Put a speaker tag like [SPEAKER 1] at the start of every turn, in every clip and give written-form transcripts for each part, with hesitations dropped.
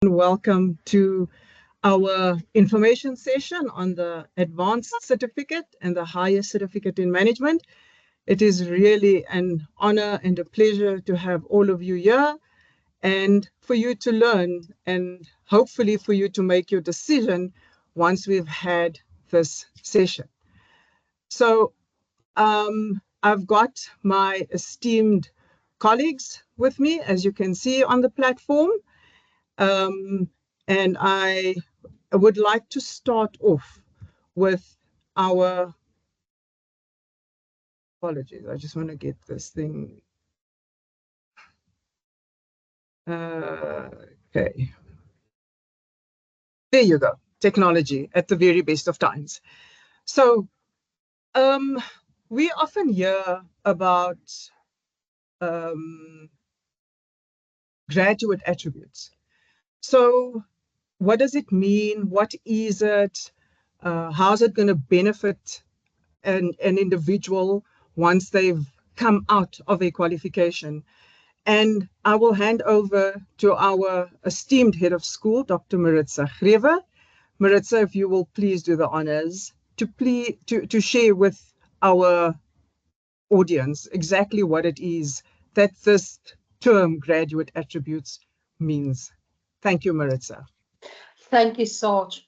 [SPEAKER 1] Welcome to our information session on the advanced certificate and the higher certificate in management. It is really an honor and a pleasure to have all of you here and for you to learn and hopefully for you to make your decision once we've had this session. So I've got my esteemed colleagues with me, as you can see on the platform. And I would like to start off with our, apologies, I just want to get this thing. Okay. There you go. Technology at the very best of times. So we often hear about graduate attributes. So what does it mean? What is it? How's it going to benefit an individual once they've come out of a qualification? And I will hand over to our esteemed head of school, Dr. Maritza Grewe. Maritza, if you will please do the honors to share with our audience exactly what it is that this term graduate attributes means. Thank you, Maritza.
[SPEAKER 2] Thank you, Sarge.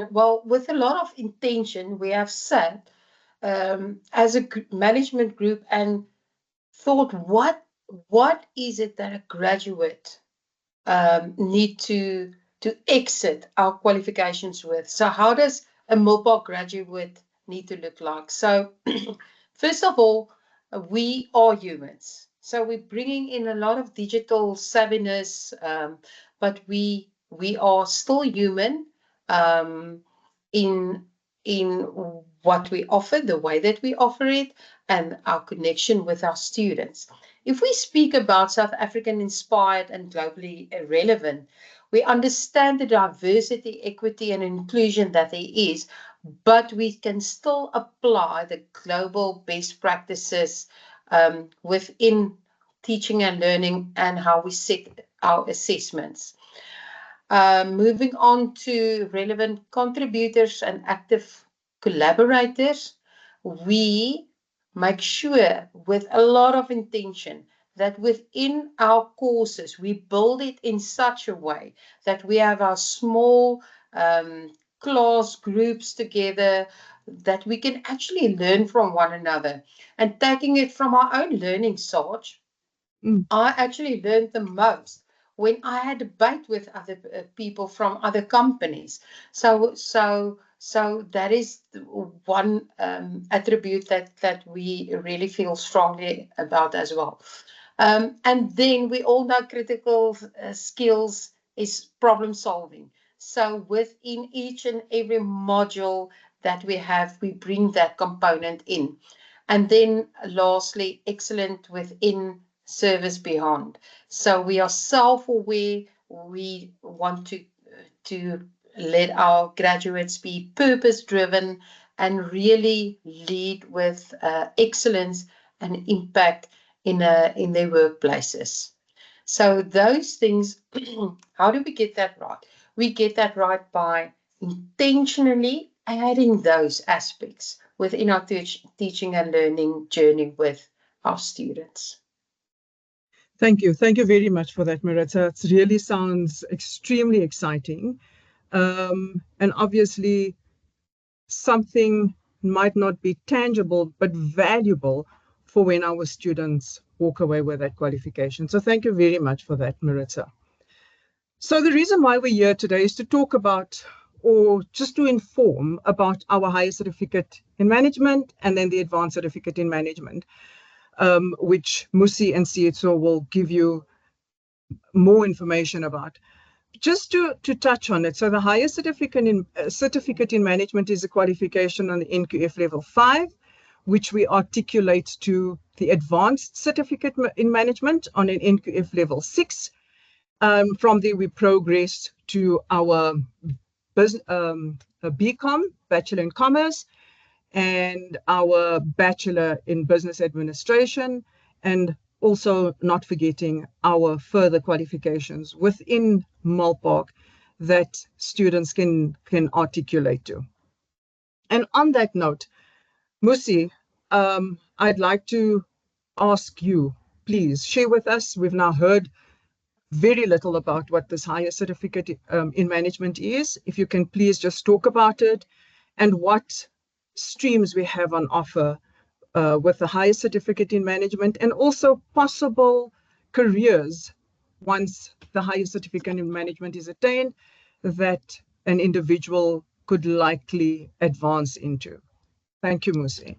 [SPEAKER 2] Well, with a lot of intention, we have sat as a management group and thought, what is it that a graduate need to exit our qualifications with? So how does a Milpark graduate need to look like? So first of all, we are humans. So we're bringing in a lot of digital savviness, but we are still human in in what we offer, the way that we offer it, and our connection with our students. If we speak about South African inspired and globally relevant, we understand the diversity, equity, and inclusion that there is, but we can still apply the global best practices within teaching and learning and how we set our assessments. Moving on to relevant contributors and active collaborators, we make sure with a lot of intention that within our courses, we build it in such a way that we have our small class groups together, that we can actually learn from one another. And taking it from our own learning, Sarge, I actually learned the most when I had a debate with other people from other companies. So that is one attribute that we really feel strongly about as well. And then we all know critical skills is problem solving. So within each and every module that we have, we bring that component in. And then lastly, excellent within, service beyond. So we are self-aware. We want to let our graduates be purpose-driven and really lead with excellence and impact in their workplaces. So those things, how do we get that right? We get that right by intentionally adding those aspects within our teaching and learning journey with our students.
[SPEAKER 1] Thank you. Thank you very much for that, Maritza. It really sounds extremely exciting. And obviously, something might not be tangible, but valuable for when our students walk away with that qualification. So thank you very much for that, Maritza. So the reason why we're here today is to talk about, or just to inform about our higher certificate in management and then the advanced certificate in management, which Musi and Sietso will give you more information about. Just to touch on it, so the higher certificate in management is a qualification on the NQF level 5, which we articulate to the advanced certificate in management on an NQF level 6. From there, we progressed to our BCom, Bachelor in Commerce, and our Bachelor in Business Administration, and also not forgetting our further qualifications within Milpark that students can articulate to. And on that note, Musi, I'd like to ask you, please share with us. We've now heard very little about what this higher certificate in management is. If you can please just talk about it and what streams we have on offer with the higher certificate in management, and also possible careers once the higher certificate in management is attained that an individual could likely advance into. Thank you, Musi.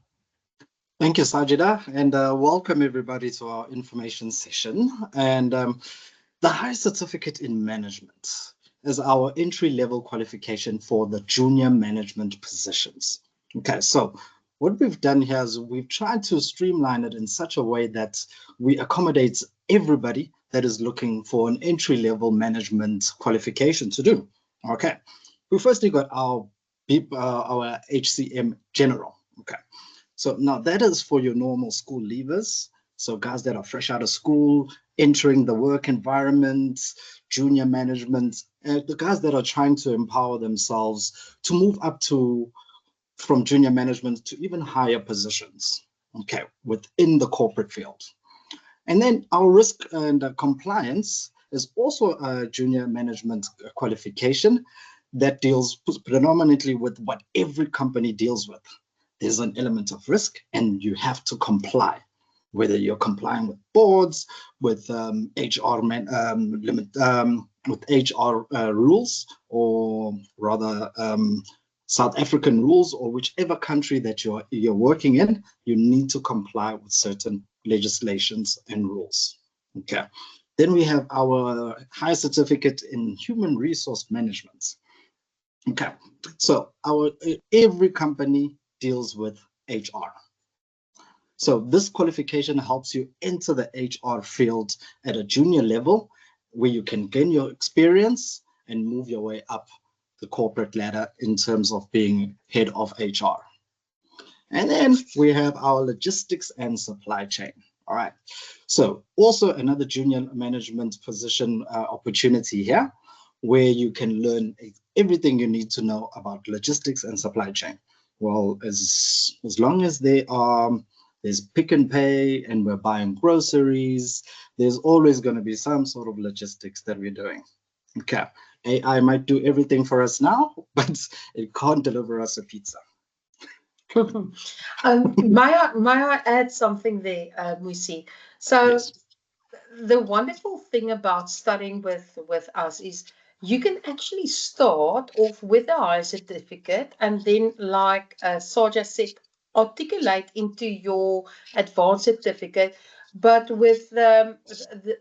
[SPEAKER 3] Thank you, Sajida, and welcome everybody to our information session. And the high certificate in management is our entry-level qualification for the junior management positions. Okay, so what we've done here is we've tried to streamline it in such a way that we accommodate everybody that is looking for an entry-level management qualification to do. Okay, we firstly got our HCM general. Okay. So now that is for your normal school leavers. So guys that are fresh out of school, entering the work environment, junior management, the guys that are trying to empower themselves to move up from junior management to even higher positions, okay, within the corporate field. And then our risk and compliance is also a junior management qualification that deals predominantly with what every company deals with. There's an element of risk and you have to comply, whether you're complying with boards, with HR rules, or rather South African rules, or whichever country that you're working in, you need to comply with certain legislations and rules. Okay. Then we have our high certificate in human resource management. Okay. So every company deals with HR. So this qualification helps you enter the HR field at a junior level where you can gain your experience and move your way up the corporate ladder in terms of being head of HR. And then we have our logistics and supply chain. All right. So also another junior management position opportunity here where you can learn everything you need to know about logistics and supply chain. Well, as long as there's pick and pay and we're buying groceries, there's always going to be some sort of logistics that we're doing. Okay, AI might do everything for us now, but it can't deliver us a pizza.
[SPEAKER 2] May I add something there, Musi? So
[SPEAKER 3] Yes.
[SPEAKER 2] the wonderful thing about studying with us is you can actually start off with a high certificate and then, like Saja said, articulate into your advanced certificate. But with the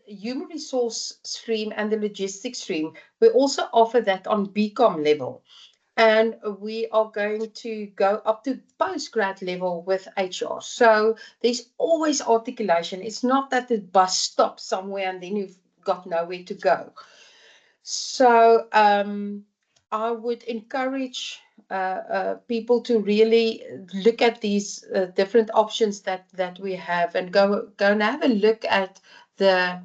[SPEAKER 2] human resource stream and the logistics stream, we also offer that on BCom level. And we are going to go up to postgrad level with HR. So there's always articulation. It's not that the bus stops somewhere and then you've got nowhere to go. So I would encourage people to really look at these different options that we have, and go and have a look at the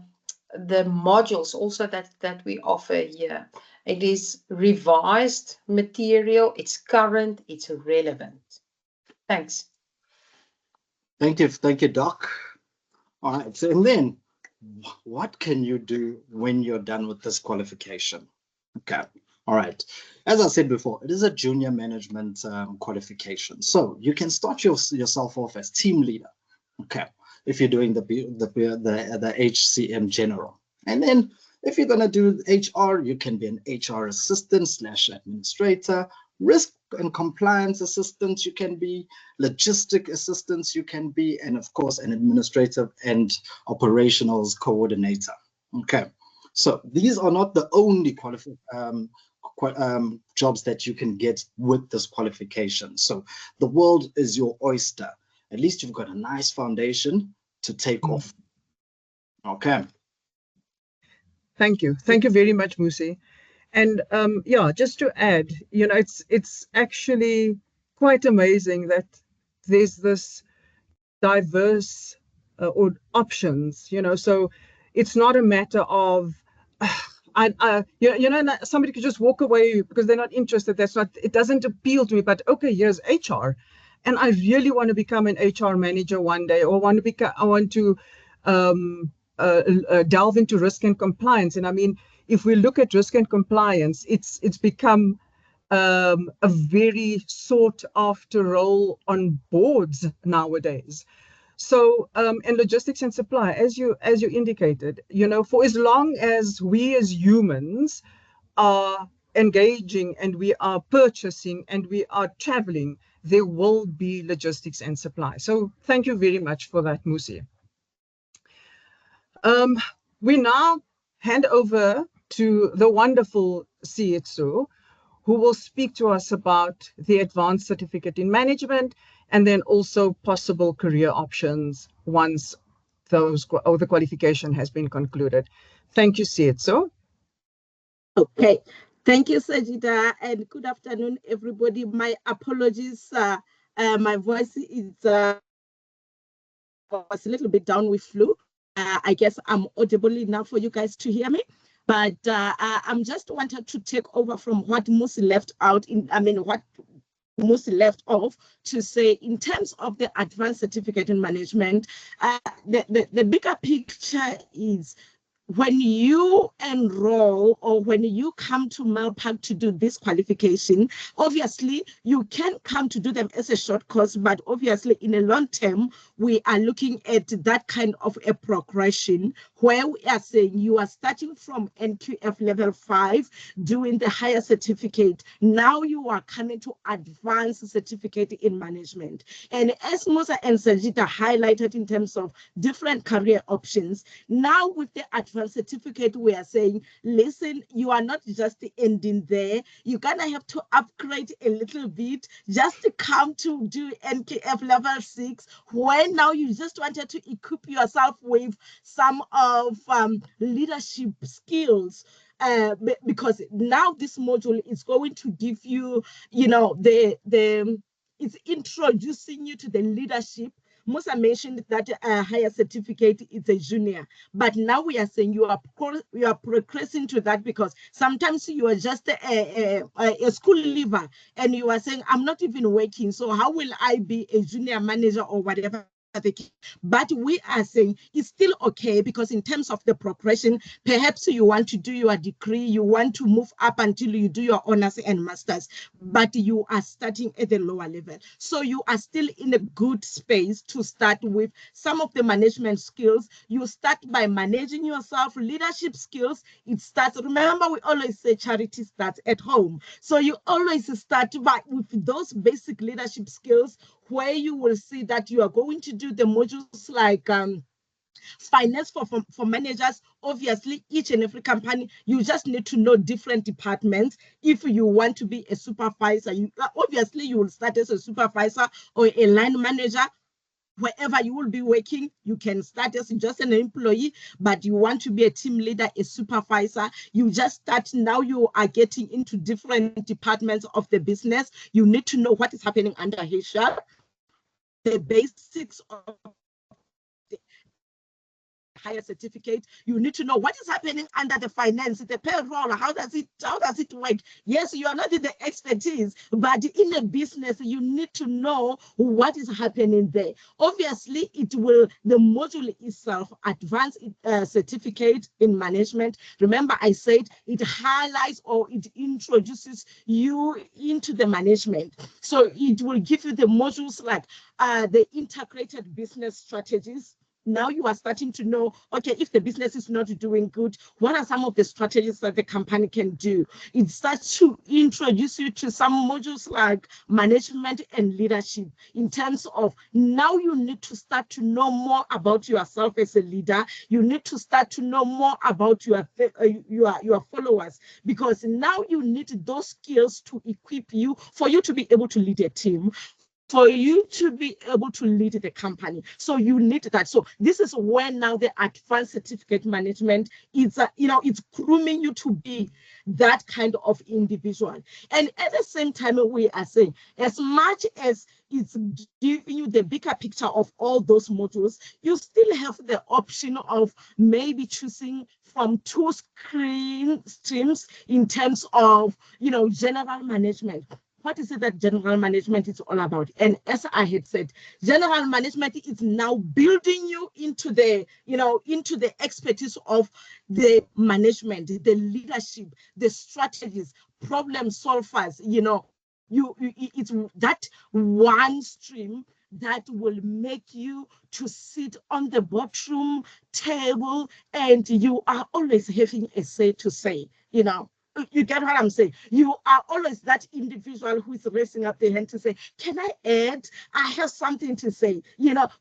[SPEAKER 2] modules also that we offer here. It is revised material, it's current, it's relevant. Thanks.
[SPEAKER 3] Thank you, Doc. All right, so, and then what can you do when you're done with this qualification? Okay, all right. As I said before, it is a junior management qualification. So you can start yourself off as team leader. Okay, if you're doing the HCM general. And then if you're going to do HR, you can be an HR assistant / administrator, risk and compliance assistant, you can be logistic assistants, you can be, and of course, an administrative and operationals coordinator. Okay, so these are not the only jobs that you can get with this qualification. So the world is your oyster. At least you've got a nice foundation to take off. Okay.
[SPEAKER 1] Thank you. Thank you very much, Musi. And yeah, just to add, you know, it's actually quite amazing that there's this diverse or options, so it's not a matter of somebody could just walk away because they're not interested. It doesn't appeal to me, but okay, here's HR. And I really want to become an HR manager one day, or I want to delve into risk and compliance. And I mean, if we look at risk and compliance, it's become a very sought after role on boards nowadays. So, and logistics and supply, as you indicated, for as long as we as humans are engaging and we are purchasing and we are traveling, there will be logistics and supply. So thank you very much for that, Musi. We now hand over to the wonderful Sietsu, who will speak to us about the advanced certificate in management and then also possible career options once the qualification has been concluded. Thank you, Sietsu.
[SPEAKER 4] Okay, thank you, Sajida, and good afternoon, everybody. My apologies, my voice is was a little bit down with flu. I guess I'm audible enough for you guys to hear me. But I'm just wanted to take over from what Musi left out what Musi left off to say in terms of the advanced certificate in management, the bigger picture is when you enroll or when you come to Milpark to do this qualification, obviously you can come to do them as a short course, but obviously in a long term, we are looking at that kind of a progression where we are saying you are starting from NQF level 5, doing the higher certificate. Now you are coming to advanced certificate in management. And as Musa and Sajida highlighted in terms of different career options, now with the advanced certificate, we are saying, listen, you are not just ending there. You're going to have to upgrade a little bit just to come to do NQF level 6, where now you just wanted to equip yourself with some of leadership skills. Because now this module is going to give you, it's introducing you to the leadership. Musa mentioned that a higher certificate is a junior, but now we are saying you are progressing to that, because sometimes you are just a school leaver and you are saying, I'm not even working, so how will I be a junior manager or whatever? But we are saying it's still okay, because in terms of the progression, perhaps you want to do your degree, you want to move up until you do your honors and masters, but you are starting at the lower level. So you are still in a good space to start with some of the management skills. You start by managing yourself, leadership skills. It starts, remember, we always say charity starts at home. So you always start with those basic leadership skills, where you will see that you are going to do the modules like finance for managers. Obviously, each and every company, you just need to know different departments. If you want to be a supervisor, obviously you will start as a supervisor or a line manager. Wherever you will be working, you can start as just an employee, but you want to be a team leader, a supervisor, you just start. Now you are getting into different departments of the business. You need to know what is happening under HR, the basics of the higher certificate. You need to know what is happening under the finance, the payroll. How does it work? Yes, you are not in the expertise, but in a business, you need to know what is happening there. Obviously, the module itself, advanced certificate in management. Remember, I said it highlights or it introduces you into the management. So it will give you the modules like the integrated business strategies. Now you are starting to know, okay, if the business is not doing good, what are some of the strategies that the company can do? It starts to introduce you to some modules like management and leadership, in terms of now you need to start to know more about yourself as a leader. You need to start to know more about your followers, because now you need those skills to equip you, for you to be able to lead a team, for you to be able to lead the company. So you need that. So this is where now the advanced certificate management is, it's grooming you to be that kind of individual. And at the same time, we are saying, as much as it's giving you the bigger picture of all those modules, you still have the option of maybe choosing from two streams in terms of, general management. What is it that general management is all about? And as I had said, general management is now building you into the, into the expertise of the management, the leadership, the strategies, problem solvers, it's that one stream that will make you to sit on the boardroom table, and you are always having a say to say, You get what I'm saying? You are always that individual who is raising up their hand to say, can I add? I have something to say,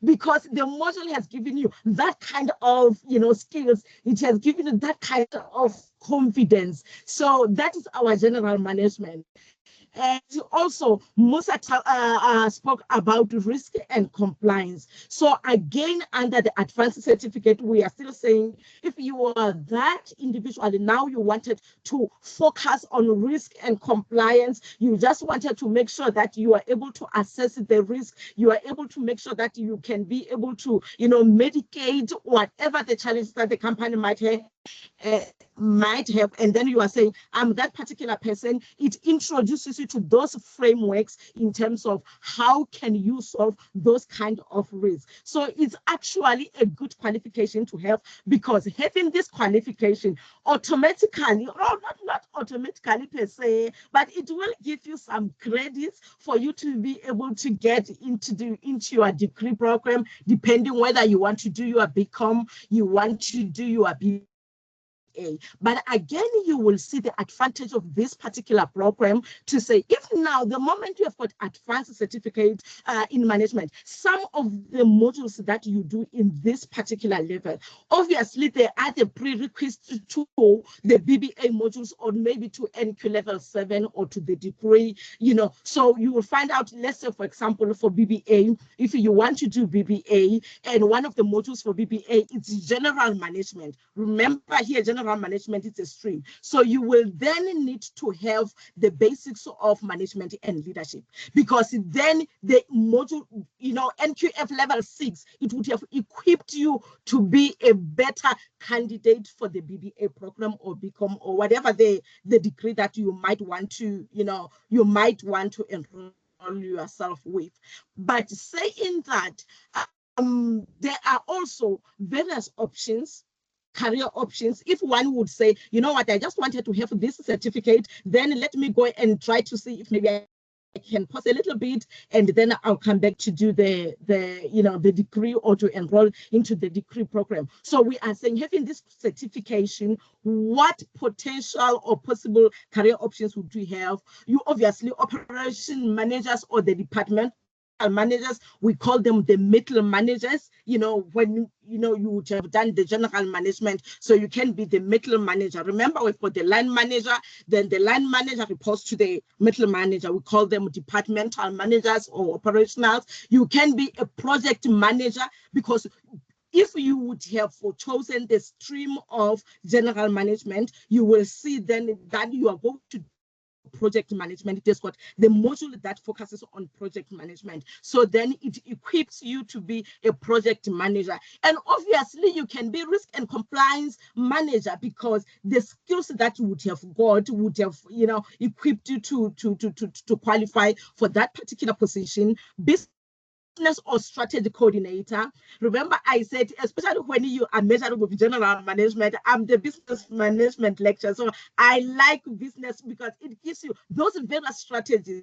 [SPEAKER 4] because the module has given you that kind of, skills. It has given you that kind of confidence. So that is our general management. And also, Musa spoke about risk and compliance. So again, under the advanced certificate, we are still saying, if you are that individual, now you wanted to focus on risk and compliance, you just wanted to make sure that you are able to assess the risk, you are able to make sure that you can be able to, medicate whatever the challenge that the company might have. And then you are saying, I'm that particular person. It introduces you to those frameworks in terms of how can you solve those kind of risks. So it's actually a good qualification to have, because having this qualification automatically, not automatically per se, but it will give you some credits for you to be able to get into your degree program, depending whether you want to do your BCom, you want to do your BA. But again, you will see the advantage of this particular program to say, if now the moment you have got advanced certificate in management, some of the modules that you do in this particular level, obviously there are the prerequisites to the BBA modules, or maybe to NQ level 7 or to the degree, so you will find out, let's say, for example, for BBA, if you want to do BBA, and one of the modules for BBA is general management. Remember here, general management is a stream. So you will then need to have the basics of management and leadership, because then the module, NQF level 6, it would have equipped you to be a better candidate for the BBA program or BCom or whatever the degree that you might want to, enroll yourself with. But saying that, there are also various options, career options. If one would say, you know what, I just wanted to have this certificate, then let me go and try to see if maybe I can pause a little bit, and then I'll come back to do the degree, or to enroll into the degree program. So we are saying, having this certification, what potential or possible career options would we have? You obviously, operation managers or the department managers, we call them the middle managers. When you would have done the general management, so you can be the middle manager. Remember, we've got the line manager, then the line manager reports to the middle manager. We call them departmental managers or operationals. You can be a project manager, because if you would have chosen the stream of general management, you will see then that you are going to project management. It has got the module that focuses on project management. So then it equips you to be a project manager. And obviously you can be risk and compliance manager, because the skills that you would have got would have, equipped you to qualify for that particular position. Business or strategy coordinator. Remember, I said, especially when you are measuring with general management, I'm the business management lecturer. So I like business because it gives you those various strategies.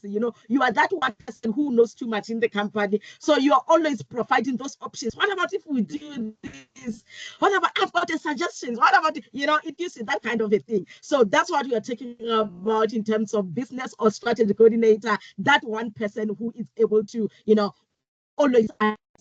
[SPEAKER 4] You are that one person who knows too much in the company. So you are always providing those options. What about if we do this? What about, I've got a suggestion? What about, it gives you that kind of a thing. So that's what we are talking about in terms of business or strategy coordinator, that one person who is able to, always,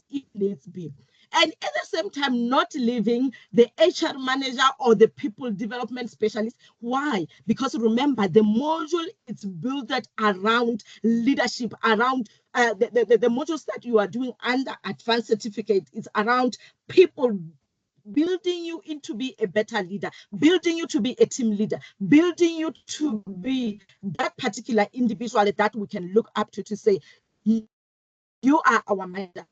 [SPEAKER 4] if needs be. and at the same time not leaving the HR manager or the people development specialist. Why? Because remember, the module is built around leadership, around the modules that you are doing under advanced certificate. It's around people, building you into be a better leader, building you to be a team leader, building you to be that particular individual that we can look up to say, you are our manager,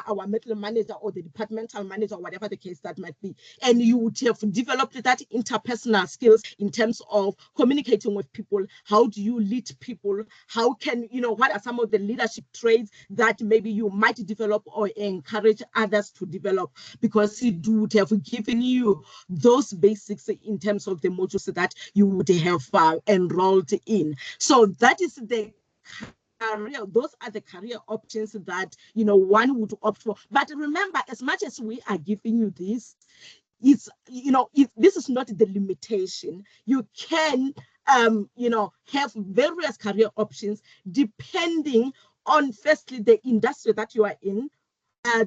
[SPEAKER 4] our middle manager or the departmental manager, whatever the case that might be. And you would have developed that interpersonal skills in terms of communicating with people. How do you lead people? How can, what are some of the leadership traits that maybe you might develop or encourage others to develop? Because it would have given you those basics in terms of the modules that you would have enrolled in. So that is the career. Those are the career options that one would opt for. But remember, as much as we are giving you this, it's this is not the limitation. You can have various career options depending on, firstly, the industry that you are in,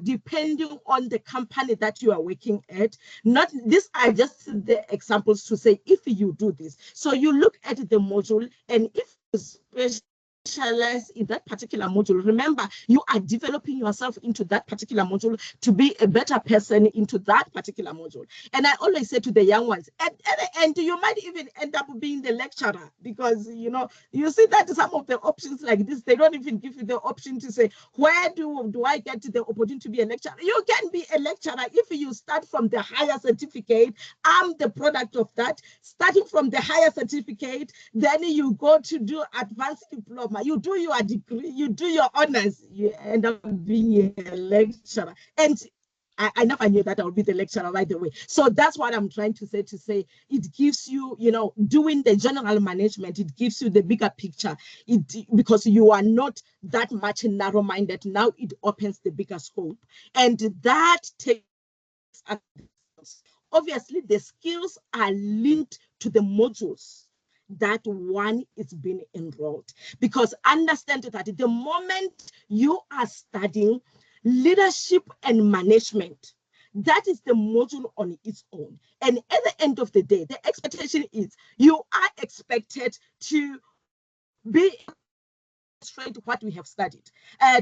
[SPEAKER 4] depending on the company that you are working at. Not these are just the examples to say if you do this. So you look at the module, and if you specialize in that particular module, remember, you are developing yourself into that particular module to be a better person into that particular module. And I always say to the young ones, at the end, you might even end up being the lecturer, because you see that some of the options like this, they don't even give you the option to say, where do I get the opportunity to be a lecturer? You can be a lecturer if you start from the higher certificate. I'm the product of that. Starting from the higher certificate, then you go to do advanced diploma, you do your degree, you do your honors, you end up being a lecturer. And I never knew that I would be the lecturer, by the way. So that's what I'm trying to say, it gives you, doing the general management, it gives you the bigger picture, because you are not that much narrow-minded. Now it opens the bigger scope. And that takes, obviously, the skills are linked to the modules that one is being enrolled. Because understand that the moment you are studying leadership and management, that is the module on its own. And at the end of the day, the expectation is you are expected to be straight what we have studied.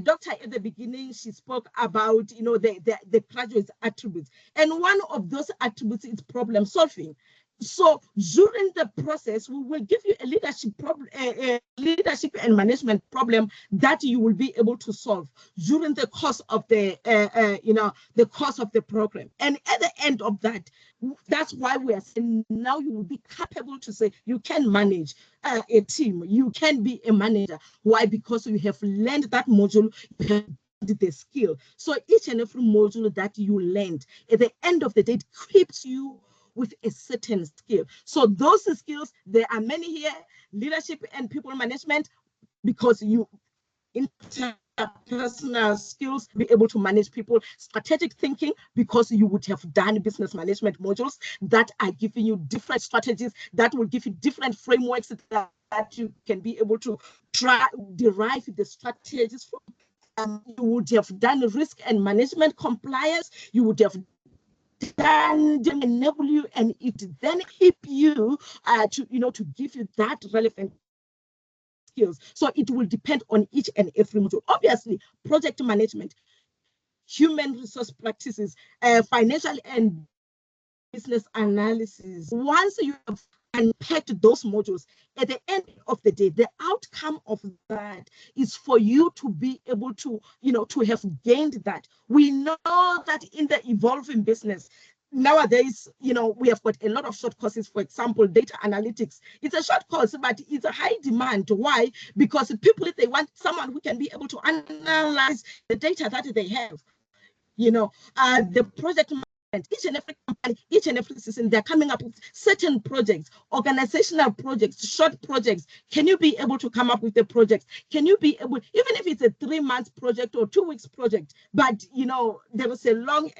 [SPEAKER 4] Doctor, at the beginning, she spoke about the graduate's attributes, and one of those attributes is problem solving. So during the process, we will give you a leadership problem, a leadership and management problem that you will be able to solve during the course of the the course of the program. And at the end of that, that's why we are saying now you will be capable to say you can manage a team, you can be a manager. Why? Because you have learned that module, you have the skill. So each and every module that you learned, at the end of the day, it equips you with a certain skill. So those skills, there are many here: leadership and people management, because you interpersonal skills, be able to manage people; strategic thinking, because you would have done business management modules that are giving you different strategies, that will give you different frameworks that you can be able to derive the strategies from. You would have done risk and management compliance, you would have then enable you, and it then equip you to give you that relevant skills. So it will depend on each and every module. Obviously, project management, human resource practices, financial and business analysis. Once you have unpacked those modules, at the end of the day, the outcome of that is for you to be able to, to have gained that. We know that in the evolving business, nowadays, we have got a lot of short courses. For example, data analytics. It's a short course, but it's a high demand. Why? Because people, if they want someone who can be able to analyze the data that they have, the project management, each and every company, each and every system, they're coming up with certain projects, organizational projects, short projects. Can you be able to come up with the projects? Can you be able, even if it's a 3-month project or 2 weeks project, but there is a long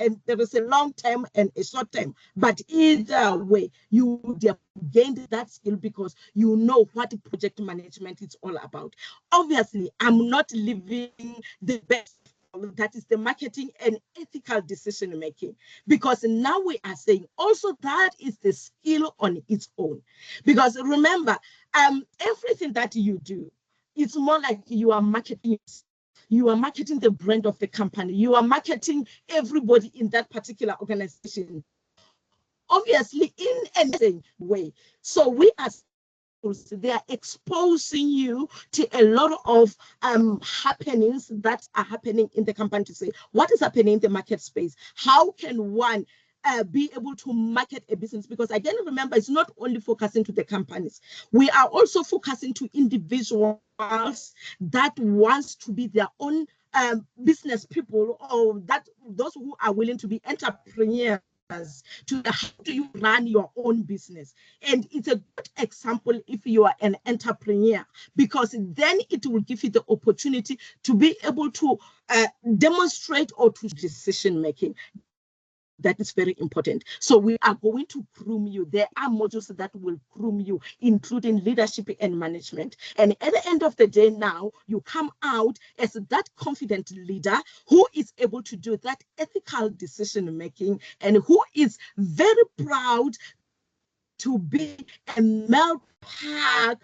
[SPEAKER 4] term and a short term. But either way, you would have gained that skill because you know what project management is all about. Obviously, I'm not leaving the best that is the marketing and ethical decision making, because now we are saying also that is the skill on its own. Because remember, everything that you do, it's more like you are marketing. You are marketing the brand of the company. You are marketing everybody in that particular organization, obviously in a way. So we are, they are exposing you to a lot of happenings that are happening in the company, to say what is happening in the market space. How can one be able to market a business? Because again, remember, it's not only focusing to the companies. We are also focusing to individuals that wants to be their own business people, or that those who are willing to be entrepreneurs, to how do you run your own business. And it's a good example if you are an entrepreneur, because then it will give you the opportunity to be able to demonstrate or to decision making. That is very important. So we are going to groom you. There are modules that will groom you, including leadership and management. And at the end of the day, now you come out as that confident leader who is able to do that ethical decision making, and who is very proud to be a Milpark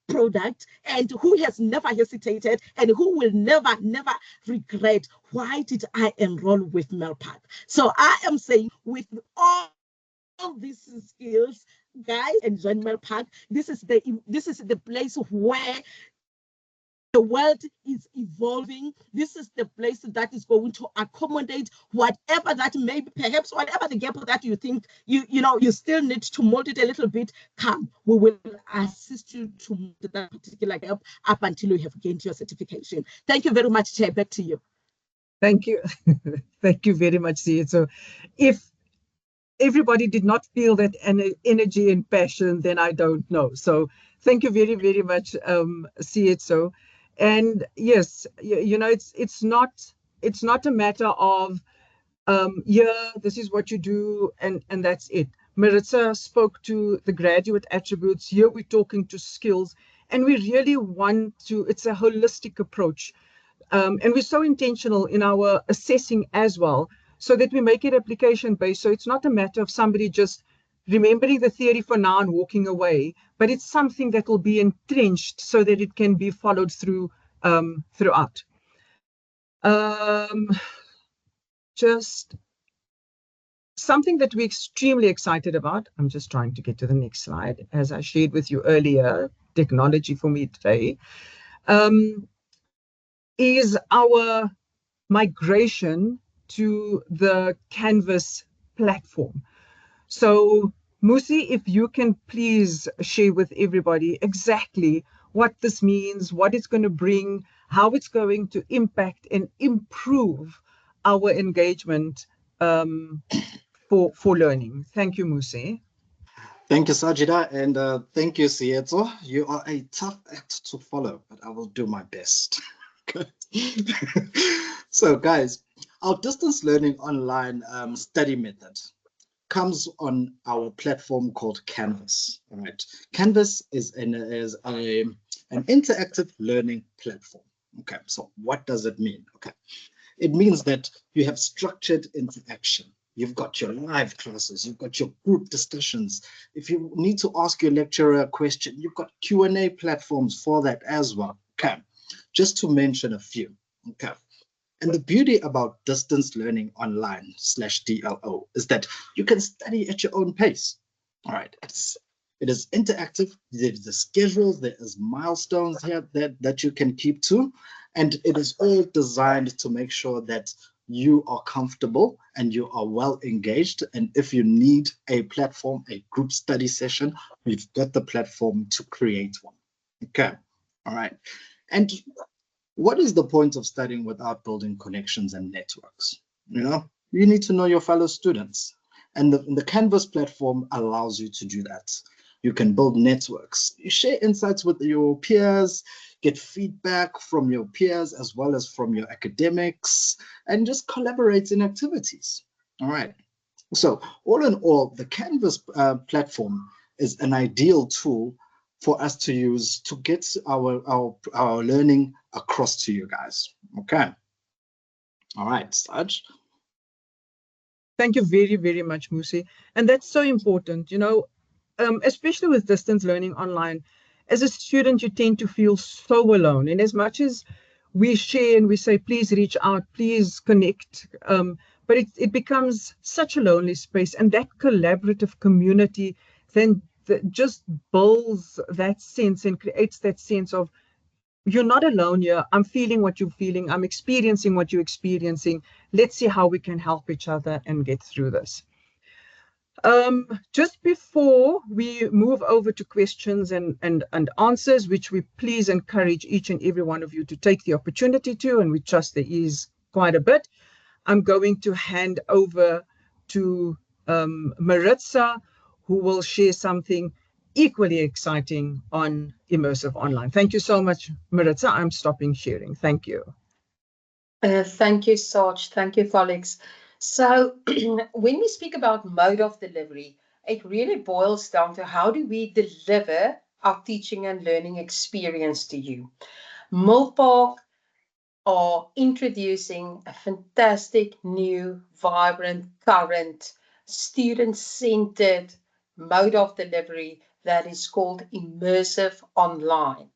[SPEAKER 4] product, and who has never hesitated, and who will never regret, why did I enroll with Milpark? So I am saying, with all these skills, guys, and join Milpark. This is the place where the world is evolving. This is the place that is going to accommodate whatever that may be, perhaps whatever the gap that you think you still need to mold it a little bit. Come, we will assist you to mold that particular gap up until you have gained your certification. Thank you very much, Chair. Back to you.
[SPEAKER 1] Thank you. Thank you very much, Sia. So if everybody did not feel that energy and passion, then I don't know. So thank you very, very much, Sia. So, and yes, it's not a matter of this is what you do and that's it. Maritza spoke to the graduate attributes. Here we're talking to skills, and we really want to, it's a holistic approach. And we're so intentional in our assessing as well, so that we make it application based. So it's not a matter of somebody just remembering the theory for now and walking away, but it's something that will be entrenched so that it can be followed through throughout. Just something that we're extremely excited about. I'm just trying to get to the next slide. As I shared with you earlier, technology for me today is our migration to the Canvas platform. So Musi, if you can please share with everybody exactly what this means, what it's going to bring, how it's going to impact and improve our engagement for learning. Thank you, Musi.
[SPEAKER 3] Thank you, Sajida, and thank you, Sieto. You are a tough act to follow, but I will do my best. So, guys, our distance learning online study method comes on our platform called Canvas. All right, Canvas is an interactive learning platform. Okay, so what does it mean? Okay, it means that you have structured interaction. You've got your live classes, you've got your group discussions. If you need to ask your lecturer a question, you've got Q&A platforms for that as well. Okay, just to mention a few. Okay, and the beauty about distance learning online /DLO is that you can study at your own pace. All right, it is interactive. There's the schedules, there is milestones here that you can keep to, and it is all designed to make sure that you are comfortable and you are well engaged. And if you need a platform, a group study session, we've got the platform to create one. Okay, all right. And what is the point of studying without building connections and networks? You need to know your fellow students. And the Canvas platform allows you to do that. You can build networks, you share insights with your peers, get feedback from your peers as well as from your academics, and just collaborate in activities. All right. So all in all, the Canvas platform is an ideal tool for us to use to get our learning across to you guys. Okay. All right, Saj.
[SPEAKER 1] Thank you very, very much, Musi. And that's so important, especially with distance learning online. As a student, you tend to feel so alone. And as much as we share and we say, please reach out, please connect, but it becomes such a lonely space. And that collaborative community then just builds that sense and creates that sense of, you're not alone here. I'm feeling what you're feeling. I'm experiencing what you're experiencing. Let's see how we can help each other and get through this. Just before we move over to questions and answers, which we please encourage each and every one of you to take the opportunity to, and we trust there is quite a bit, I'm going to hand over to Maritza, who will share something equally exciting on immersive online. Thank you so much, Maritza. I'm stopping sharing. Thank you.
[SPEAKER 2] Thank you, Sarge. Thank you, colleagues. So when we speak about mode of delivery, it really boils down to how do we deliver our teaching and learning experience to you. Milpark are introducing a fantastic, new, vibrant, current, student-centered mode of delivery that is called immersive online.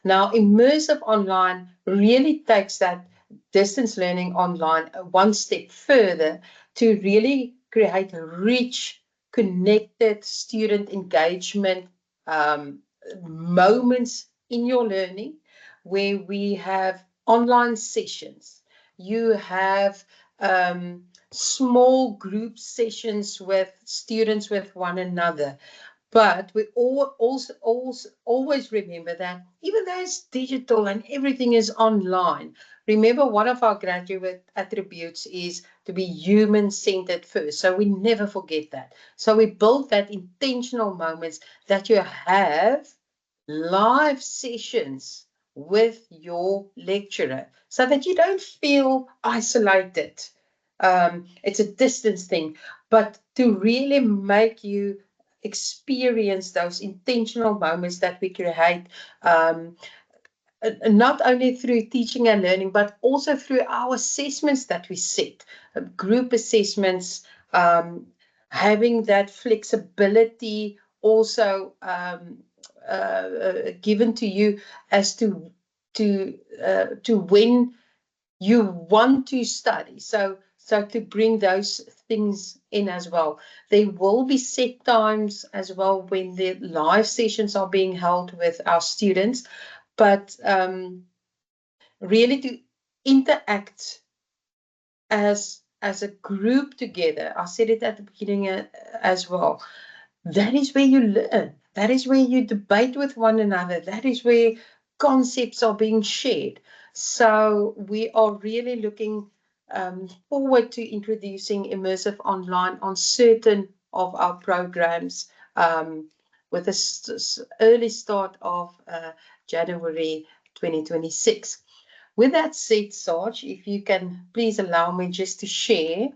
[SPEAKER 2] Now, immersive online really takes that distance learning online one step further to really create rich, connected student engagement moments in your learning, where we have online sessions. You have small group sessions with students with one another. But we always remember that even though it's digital and everything is online, remember one of our graduate attributes is to be human-centered first. So we never forget that. So we build that intentional moments that you have live sessions with your lecturer so that you don't feel isolated. It's a distance thing, but to really make you experience those intentional moments that we create, not only through teaching and learning, but also through our assessments that we set, group assessments, having that flexibility also given to you as to when you want to study. So to bring those things in as well. There will be set times as well when the live sessions are being held with our students, but really to interact as a group together. I said it at the beginning as well. That is where you learn. That is where you debate with one another. That is where concepts are being shared. So we are really looking forward to introducing immersive online on certain of our programs with the early start of January 2026. With that said, Sarge, if you can please allow me just to share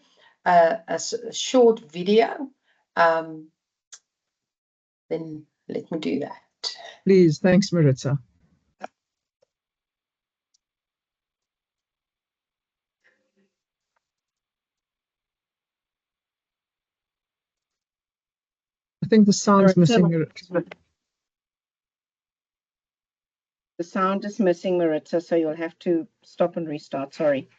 [SPEAKER 2] a short video, then let me do that.
[SPEAKER 1] Please, thanks, Maritza. I think the sound's missing.
[SPEAKER 4] The sound is missing, Maritza, so you'll have to stop and restart. Sorry.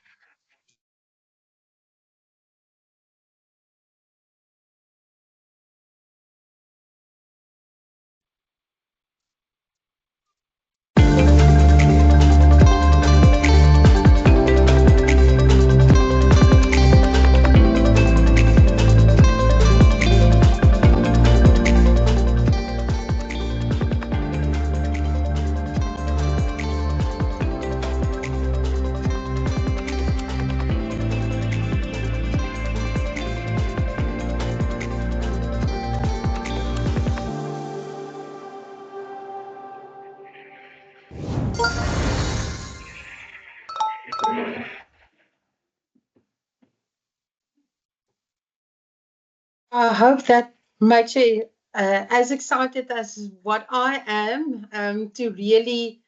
[SPEAKER 2] I hope that makes you as excited as what I am to really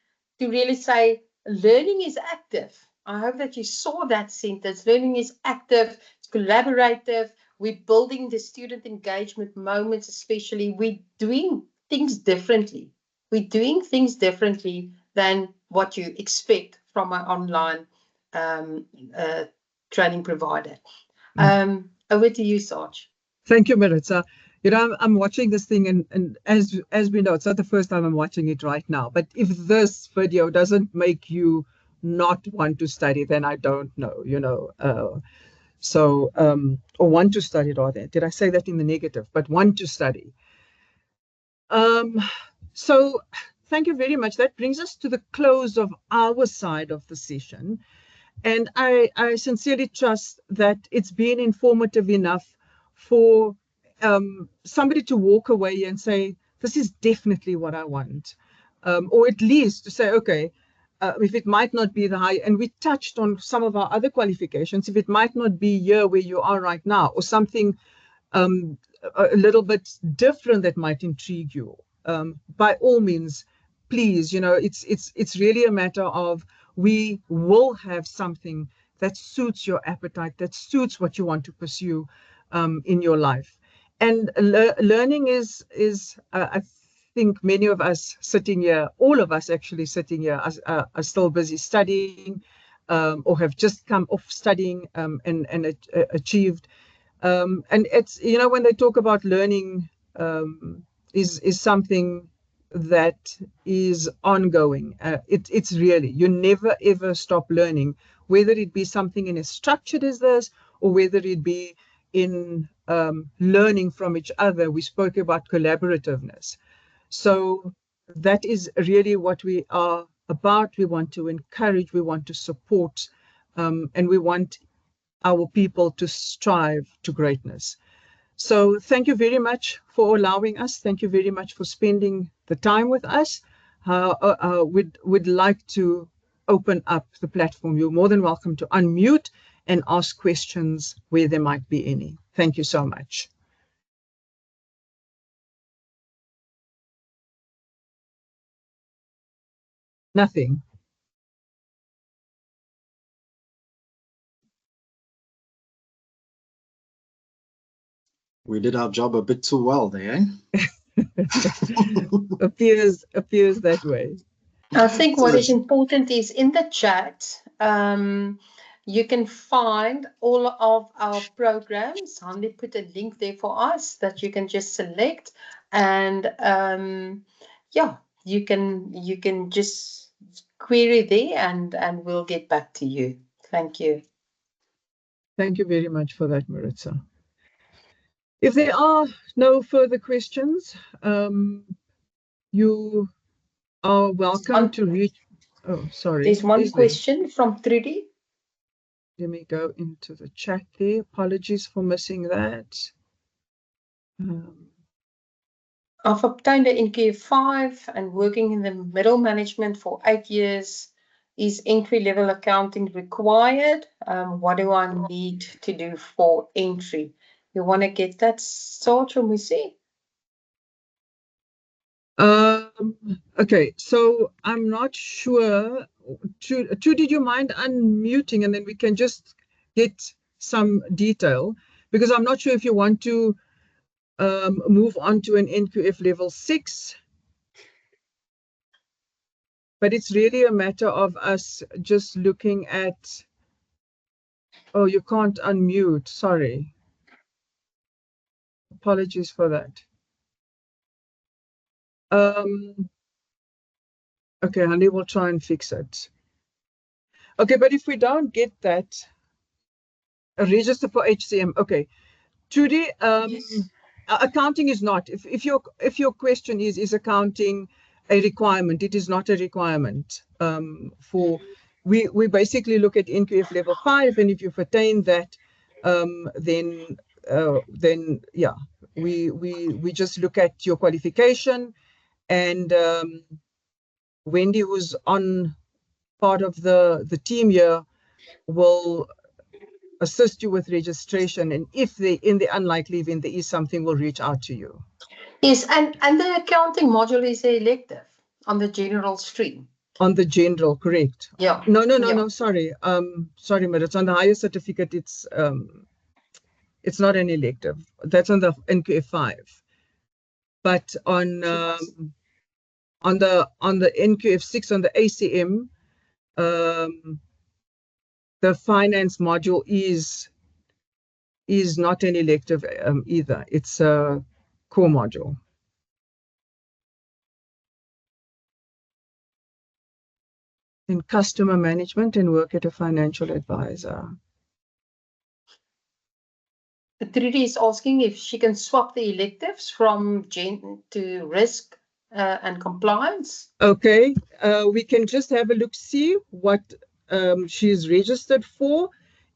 [SPEAKER 2] say learning is active. I hope that you saw that sentence. Learning is active, it's collaborative. We're building the student engagement moments, especially. We're doing things differently. We're doing things differently than what you expect from an online training provider. Over to you, Sarge.
[SPEAKER 1] Thank you, Maritza. You know, I'm watching this thing, and as we know, it's not the first time I'm watching it right now. But if this video doesn't make you not want to study, then I don't know, you know. Or want to study, rather. Did I say that in the negative? But want to study. So thank you very much. That brings us to the close of our side of the session. And I sincerely trust that it's been informative enough for somebody to walk away and say, this is definitely what I want. Or at least to say, okay, if it might not be the high, and we touched on some of our other qualifications, if it might not be here where you are right now, or something a little bit different that might intrigue you, by all means, please, you know, it's really a matter of, we will have something that suits your appetite, that suits what you want to pursue in your life. And learning is I think many of us sitting here, all of us actually sitting here, are still busy studying, or have just come off studying and achieved. And it's, you know, when they talk about learning, is something that is ongoing. It's really, you never ever stop learning, whether it be something in as structured as this, or whether it be in learning from each other. We spoke about collaborativeness. So that is really what we are about. We want to encourage, we want to support, and we want our people to strive to greatness. So thank you very much for allowing us. Thank you very much for spending the time with us. We'd like to open up the platform. You're more than welcome to unmute and ask questions where there might be any. Thank you so much. Nothing.
[SPEAKER 3] We did our job a bit too well there, eh?
[SPEAKER 1] appears that way.
[SPEAKER 2] I think what is important is in the chat, you can find all of our programs. Handy put a link there for us that you can just select, and yeah, you can just query there, and we'll get back to you. Thank you.
[SPEAKER 1] Thank you very much for that, Maritza. If there are no further questions, you are welcome to reach. Oh, sorry.
[SPEAKER 2] There's one question from Trudy.
[SPEAKER 1] Let me go into the chat there. Apologies for missing that.
[SPEAKER 2] I've obtained an NQ5 and working in the middle management for 8 years. Is entry-level accounting required? What do I need to do for entry? You want to get that sort from Musi?
[SPEAKER 1] Okay, so I'm not sure. Did you mind unmuting, and then we can just get some detail, because I'm not sure if you want to move on to an NQF level 6. But it's really a matter of us just looking at. Oh, you can't unmute. Sorry. Apologies for that. Okay, honey, we'll try and fix it. Okay, but if we don't get that, a register for HCM. Okay, Trudy,
[SPEAKER 2] Yes.
[SPEAKER 1] accounting is not. If your question is accounting a requirement, it is not a requirement. We basically look at NQF level 5, and if you've attained that, then yeah, we just look at your qualification, and Wendy, who's on part of the team here, will assist you with registration, and if they, in the unlikely event there is something, will reach out to you.
[SPEAKER 2] Yes, and the accounting module is elective on the general stream.
[SPEAKER 1] On the general, correct.
[SPEAKER 2] Yeah.
[SPEAKER 1] No, sorry. Sorry, Maritz. On the higher certificate, it's not an elective. That's on the NQF 5. But on the NQF 6, on the ACM, the finance module is not an elective either. It's a core module. In customer management and work at a financial advisor.
[SPEAKER 2] Trudy is asking if she can swap the electives from gen to risk and compliance.
[SPEAKER 1] Okay, we can just have a look, see what she's registered for,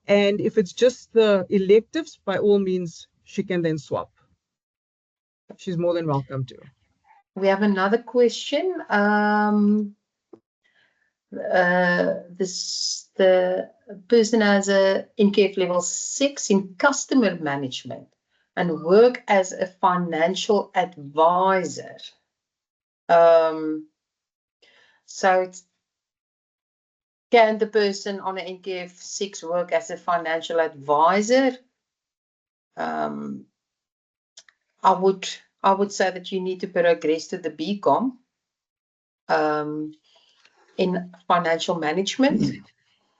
[SPEAKER 1] and if it's just the electives, by all means, she can then swap. She's more than welcome to.
[SPEAKER 2] We have another question. The person has a NQF level 6 in customer management and work as a financial advisor. So can the person on an NQF 6 work as a financial advisor? I would say that you need to progress to the BCom in financial management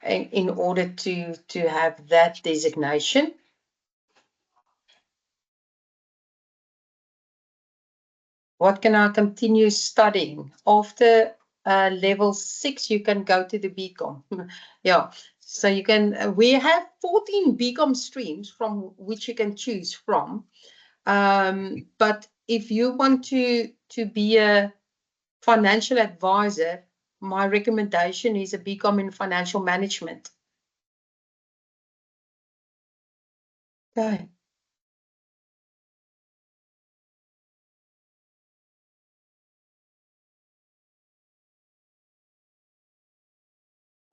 [SPEAKER 2] in order to have that designation. What can I continue studying? After level 6, you can go to the BCom. Yeah, so you can, we have 14 BCom streams from which you can choose from. But if you want to be a financial advisor, my recommendation is a BCom in financial management. Okay.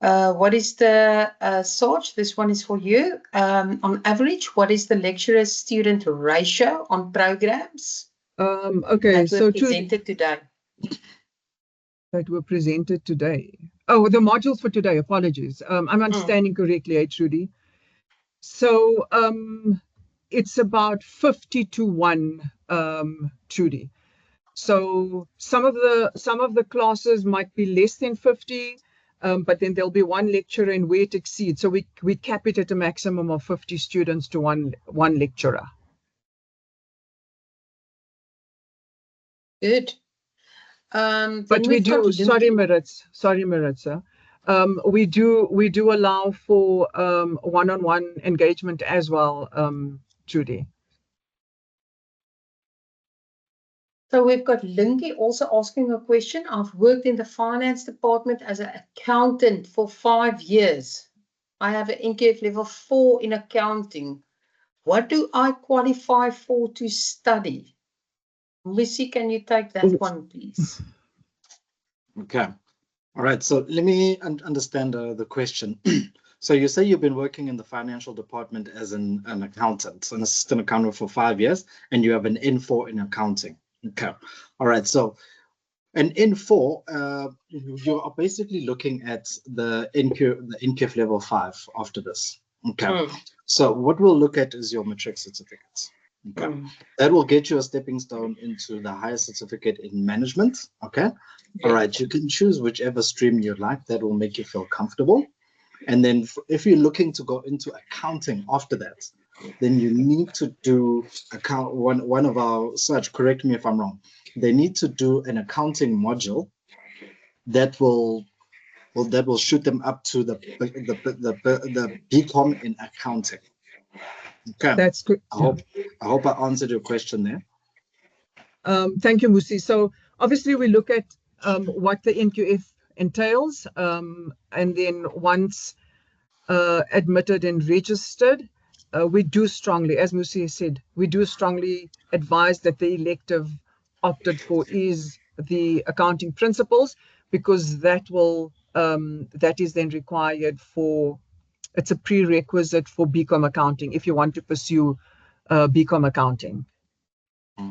[SPEAKER 2] What is the Sarge? This one is for you. On average, what is the lecturer-student ratio on programs?
[SPEAKER 1] Okay,
[SPEAKER 2] that were presented today?
[SPEAKER 1] That were presented today. Oh, the modules for today. Apologies. I'm understanding correctly, Trudy. So it's about 50 to 1, Trudy. So some of the classes might be less than 50. But then there'll be one lecturer and where it exceeds. So we cap it at a maximum of 50 students to one lecturer.
[SPEAKER 2] Good.
[SPEAKER 1] But we do, sorry Maritza, we do allow for one-on-one engagement as well, Judy.
[SPEAKER 2] So we've got Linky also asking a question. I've worked in the finance department as an accountant for 5 years. I have an NQF level 4 in accounting. What do I qualify for to study? Missy, can you take that one, please?
[SPEAKER 3] Okay. All right. So let me understand the question. So you say you've been working in the financial department as an accountant, an assistant accountant for 5 years, and you have an N4 in accounting. Okay. All right. So an N4, you are basically looking at the NQF level 5 after this. Okay. So what we'll look at is your matric certificates. Okay. That will get you a stepping stone into the higher certificate in management. Okay. All right. You can choose whichever stream you like. That will make you feel comfortable. And then if you're looking to go into accounting after that, then you need to do one of our search, correct me if I'm wrong. They need to do an accounting module that will shoot them up to the BCom in accounting. Okay.
[SPEAKER 1] That's good.
[SPEAKER 3] I hope I answered your question there.
[SPEAKER 1] Thank you, Musi. So obviously we look at what the NQF entails, and then once admitted and registered, we do strongly, as Musi said, we do strongly advise that the elective opted for is the accounting principles, because that is then required for, it's a prerequisite for BCom accounting if you want to pursue BCom accounting.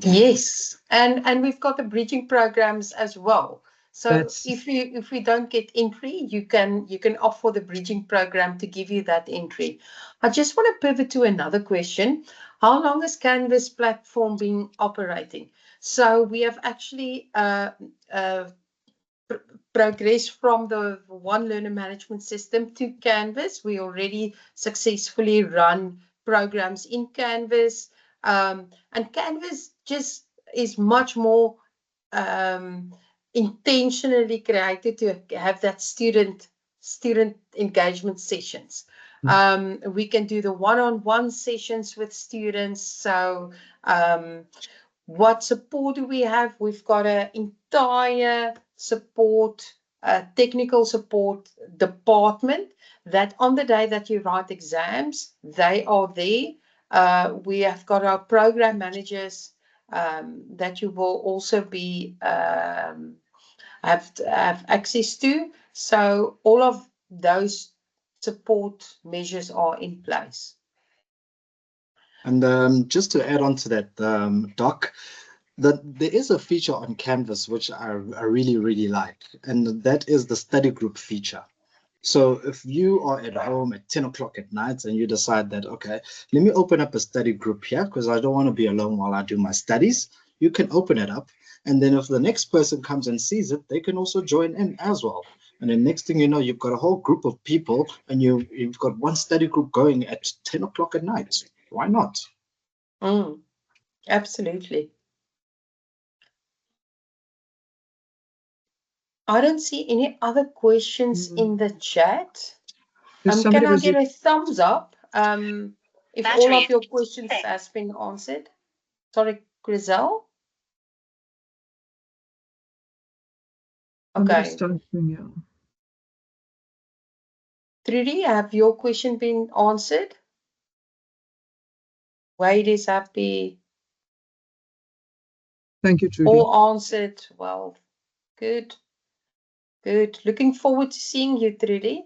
[SPEAKER 2] Yes, and we've got the bridging programs as well. So if we don't get entry, you can opt for the bridging program to give you that entry. I just want to pivot to another question. How long has Canvas platform been operating? So we have actually progressed from the one learner management system to Canvas. We already successfully run programs in Canvas, and Canvas just is much more intentionally created to have that student engagement sessions. We can do the one-on-one sessions with students. So what support do we have? We've got an entire support, technical support department that on the day that you write exams, they are there. We have got our program managers that you will also be have access to. So all of those support measures are in place.
[SPEAKER 3] And just to add on to that, Doc, there is a feature on Canvas which I really, really like, and that is the study group feature. So if you are at home at 10 o'clock at night and you decide that, okay, let me open up a study group here because I don't want to be alone while I do my studies, you can open it up. And then if the next person comes and sees it, they can also join in as well. And then next thing you know, you've got a whole group of people and you've got one study group going at 10 o'clock at night. Why not?
[SPEAKER 2] Absolutely. I don't see any other questions in the chat. Can I get a thumbs up if all of your questions has been answered? Sorry, Grizel. Okay. Trudy, have your question been answered? Wade is happy.
[SPEAKER 1] Thank you, Trudy.
[SPEAKER 2] All answered. Well, good. Good. Looking forward to seeing you, Trudy.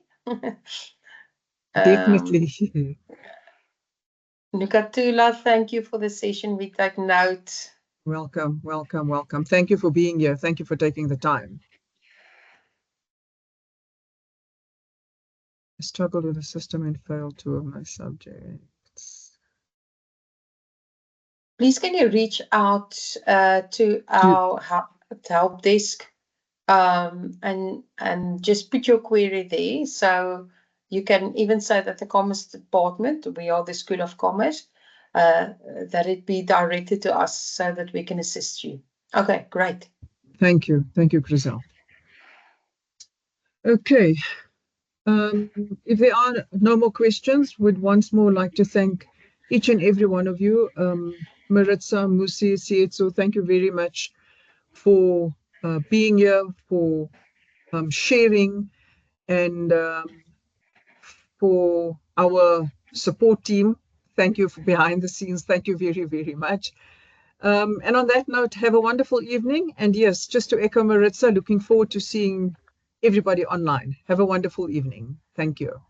[SPEAKER 1] Definitely.
[SPEAKER 2] Nukatula, thank you for the session. We take note.
[SPEAKER 1] Welcome, welcome, welcome. Thank you for being here. Thank you for taking the time. I struggled with the system and failed two of my subjects.
[SPEAKER 2] Please can you reach out to our help desk and just put your query there. So you can even say that the Commerce Department, we are the School of Commerce, that it be directed to us so that we can assist you. Okay, great.
[SPEAKER 1] Thank you. Thank you, Grizel. Okay. If there are no more questions, would once more like to thank each and every one of you. Maritza, Musi, Sietso, thank you very much for being here, for sharing, and for our support team. Thank you for behind the scenes. Thank you very, very much. And on that note, have a wonderful evening. And yes, just to echo Maritza, looking forward to seeing everybody online. Have a wonderful evening. Thank you.